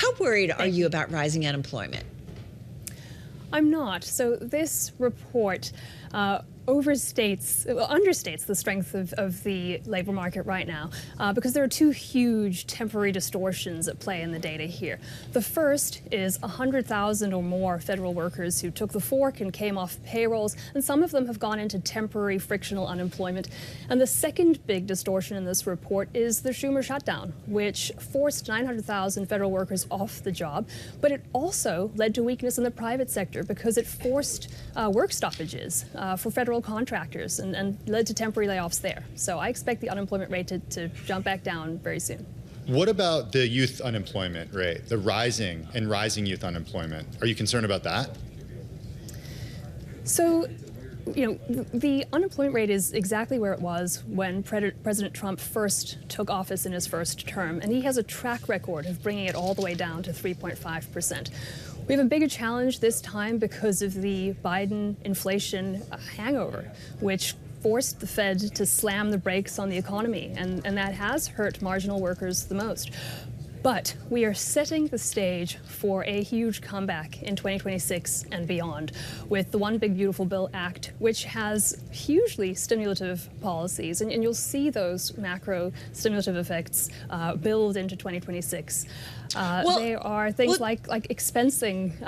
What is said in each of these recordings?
How worried are you about rising unemployment? I'm not. So this report understates the strength of the labor market right now because there are two huge temporary distortions at play in the data here. The first is 100,000 or more federal workers who took the fork and came off payrolls, and some of them have gone into temporary frictional unemployment. And the second big distortion in this report is the Schumer shutdown, which forced 900,000 federal workers off the job, but it also led to weakness in the private sector because it forced work stoppages for federal contractors and led to temporary layoffs there. So I expect the unemployment rate to jump back down very soon. What about the youth unemployment rate, the rising youth unemployment? Are you concerned about that? So, the unemployment rate is exactly where it was when President Trump first took office in his first term, and he has a track record of bringing it all the way down to 3.5%. We have a bigger challenge this time because of the Biden inflation hangover, which forced the Fed to slam the brakes on the economy, and that has hurt marginal workers the most. But we are setting the stage for a huge comeback in 2026 and beyond with the One Big Beautiful Bill Act, which has hugely stimulative policies. And you'll see those macro stimulative effects build into 2026. They are things like expensing,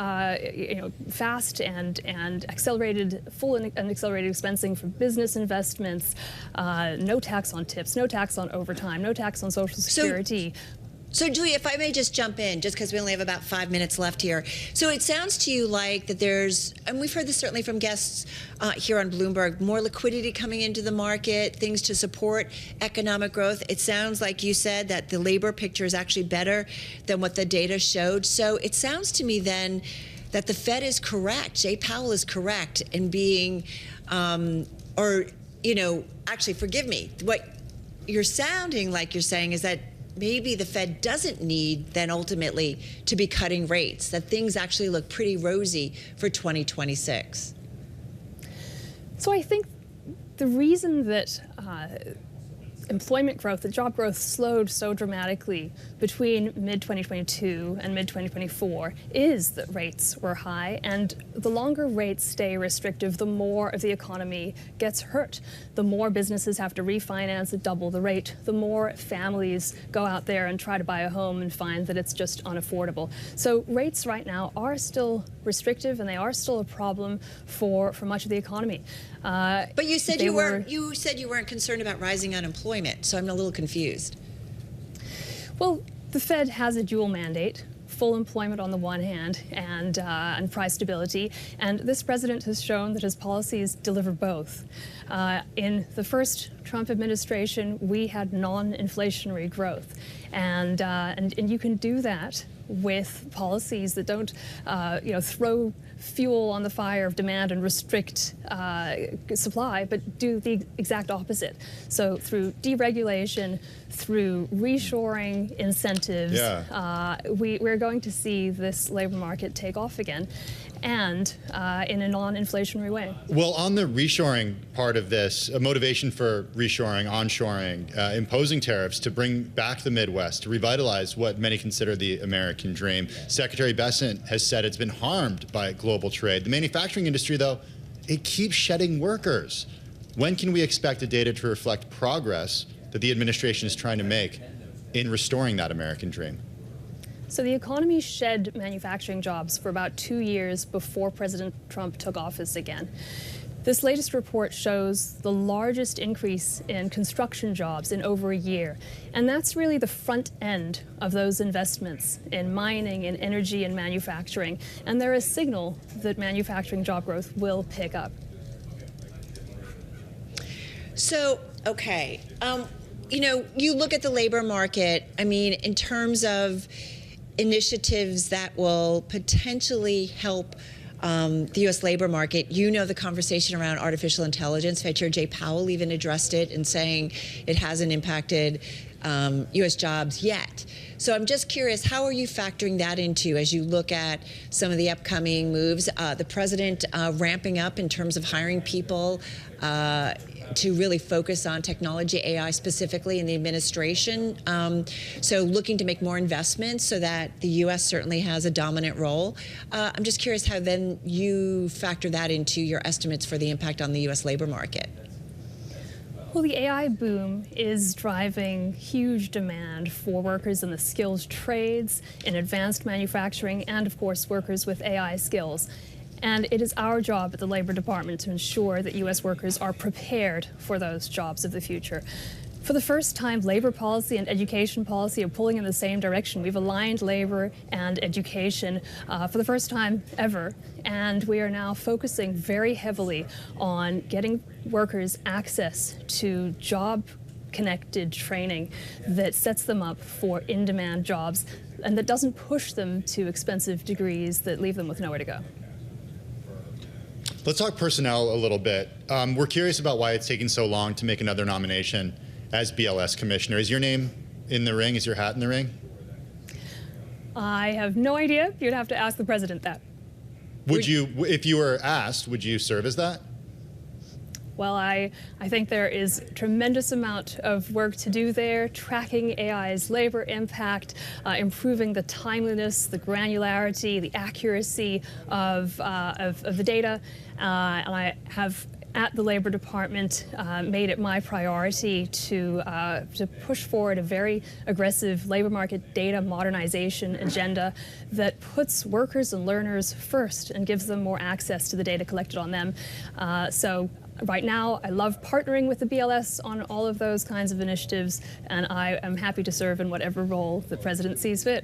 fast and accelerated, full and accelerated expensing for business investments, no tax on tips, no tax on overtime, no tax on Social Security. So, Julia, if I may just jump in, just because we only have about 5 minutes left here. So it sounds to you like that there's, and we've heard this certainly from guests here on Bloomberg, more liquidity coming into the market, things to support economic growth. It sounds like you said that the labor picture is actually better than what the data showed. So it sounds to me then that the Fed is correct, Jay Powell is correct in being, actually, forgive me, what you're sounding like you're saying is that maybe the Fed doesn't need then ultimately to be cutting rates, that things actually look pretty rosy for 2026. So I think the reason that employment growth, the job growth slowed so dramatically between mid-2022 and mid-2024 is that rates were high, and the longer rates stay restrictive, the more of the economy gets hurt. The more businesses have to refinance at double the rate, the more families go out there and try to buy a home and find that it's just unaffordable. So rates right now are still restrictive, and they are still a problem for much of the economy. But you said you weren't concerned about rising unemployment, so I'm a little confused. Well, the Fed has a dual mandate: full employment on the one hand and price stability. And this president has shown that his policies deliver both. In the first Trump administration, we had non-inflationary growth, and you can do that with policies that don't, throw fuel on the fire of demand and restrict supply, but do the exact opposite. So through deregulation, through reshoring incentives, we're going to see this labor market take off again, and in a non-inflationary way. Well, on the reshoring part of this, a motivation for reshoring, onshoring, imposing tariffs to bring back the Midwest, to revitalize what many consider the American dream. Secretary Bessent has said it's been harmed by global trade. The manufacturing industry, though, it keeps shedding workers. When can we expect the data to reflect progress that the administration is trying to make in restoring that American dream? So the economy shed manufacturing jobs for about 2 years before President Trump took office again. This latest report shows the largest increase in construction jobs in over a year. And that's really the front end of those investments in mining, in energy, and manufacturing. And they're a signal that manufacturing job growth will pick up. So, okay, you look at the labor market, I mean, in terms of initiatives that will potentially help the U.S. labor market. The conversation around artificial intelligence. Fed Chair Jay Powell even addressed it in saying it hasn't impacted U.S. jobs yet. So I'm just curious, how are you factoring that into as you look at some of the upcoming moves? The president ramping up in terms of hiring people to really focus on technology, AI specifically in the administration. So looking to make more investments so that the U.S. certainly has a dominant role. I'm just curious how then you factor that into your estimates for the impact on the U.S. labor market. Well, the AI boom is driving huge demand for workers in the skilled trades, in advanced manufacturing, and of course, workers with AI skills. And it is our job at the Labor Department to ensure that U.S. workers are prepared for those jobs of the future. For the first time, labor policy and education policy are pulling in the same direction. We've aligned labor and education for the first time ever, and we are now focusing very heavily on getting workers access to job-connected training that sets them up for in-demand jobs and that doesn't push them to expensive degrees that leave them with nowhere to go. Let's talk personnel a little bit. We're curious about why it's taking so long to make another nomination as BLS commissioner. Is your name in the ring? Is your hat in the ring? I have no idea. You'd have to ask the president that. Would you, if you were asked, would you serve as that? Well, I think there is a tremendous amount of work to do there, tracking AI's labor impact, improving the timeliness, the granularity, the accuracy of the data. And I have, at the Labor Department, made it my priority to push forward a very aggressive labor market data modernization agenda that puts workers and learners first and gives them more access to the data collected on them. So right now, I love partnering with the BLS on all of those kinds of initiatives, and I am happy to serve in whatever role the president sees fit.